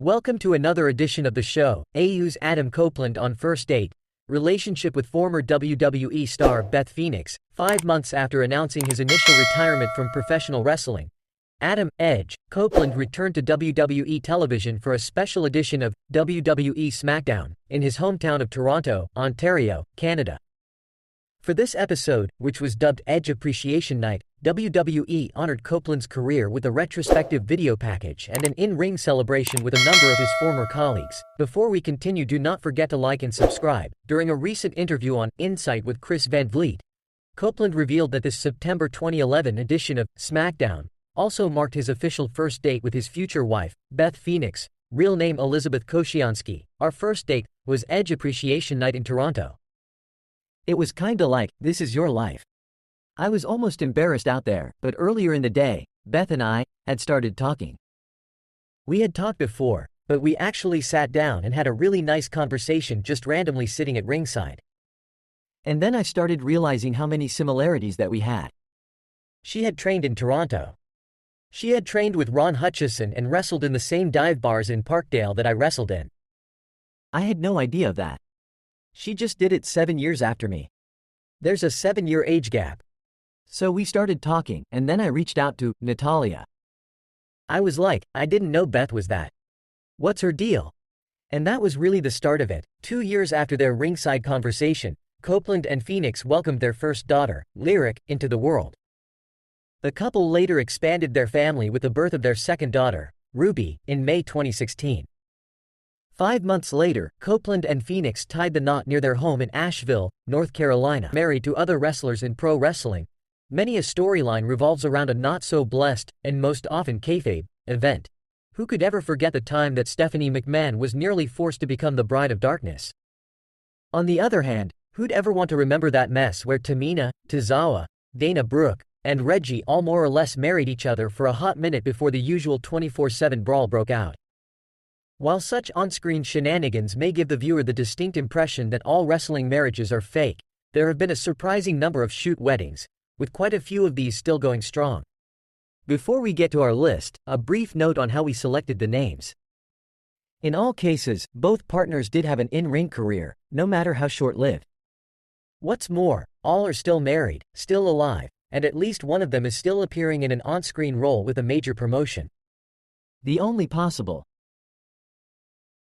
Welcome to another edition of the show. AU's Adam Copeland on first date. Relationship with former WWE star Beth Phoenix, 5 months after announcing his initial retirement from professional wrestling. Adam "Edge" Copeland returned to WWE television for a special edition of WWE SmackDown in his hometown of Toronto, Ontario, Canada. For this episode, which was dubbed Edge Appreciation Night, WWE honored Copeland's career with a retrospective video package and an in-ring celebration with a number of his former colleagues. Before we continue, do not forget to like and subscribe. During a recent interview on Insight with Chris Van Vliet, Copeland revealed that this September 2011 edition of SmackDown also marked his official first date with his future wife, Beth Phoenix, real name Elizabeth Koscianski. Our first date was Edge Appreciation Night in Toronto. It was kinda like, this is your life. I was almost embarrassed out there, but earlier in the day, Beth and I had started talking. We had talked before, but we actually sat down and had a really nice conversation just randomly sitting at ringside. And then I started realizing how many similarities that we had. She had trained in Toronto. She had trained with Ron Hutchison and wrestled in the same dive bars in Parkdale that I wrestled in. I had no idea of that. She just did it 7 years after me. There's a 7-year age gap. So we started talking, and then I reached out to Natalya. I was like, I didn't know Beth was that. What's her deal? And that was really the start of it. 2 years after their ringside conversation, Copeland and Phoenix welcomed their first daughter, Lyric, into the world. The couple later expanded their family with the birth of their second daughter, Ruby, in May 2016. 5 months later, Copeland and Phoenix tied the knot near their home in Asheville, North Carolina. Married to other wrestlers in pro wrestling, many a storyline revolves around a not-so-blessed, and most often kayfabe, event. Who could ever forget the time that Stephanie McMahon was nearly forced to become the Bride of Darkness? On the other hand, who'd ever want to remember that mess where Tamina, Tozawa, Dana Brooke, and Reggie all more or less married each other for a hot minute before the usual 24/7 brawl broke out? While such on-screen shenanigans may give the viewer the distinct impression that all wrestling marriages are fake, there have been a surprising number of shoot weddings, with quite a few of these still going strong. Before we get to our list, a brief note on how we selected the names. In all cases, both partners did have an in-ring career, no matter how short-lived. What's more, all are still married, still alive, and at least one of them is still appearing in an on-screen role with a major promotion. The only possible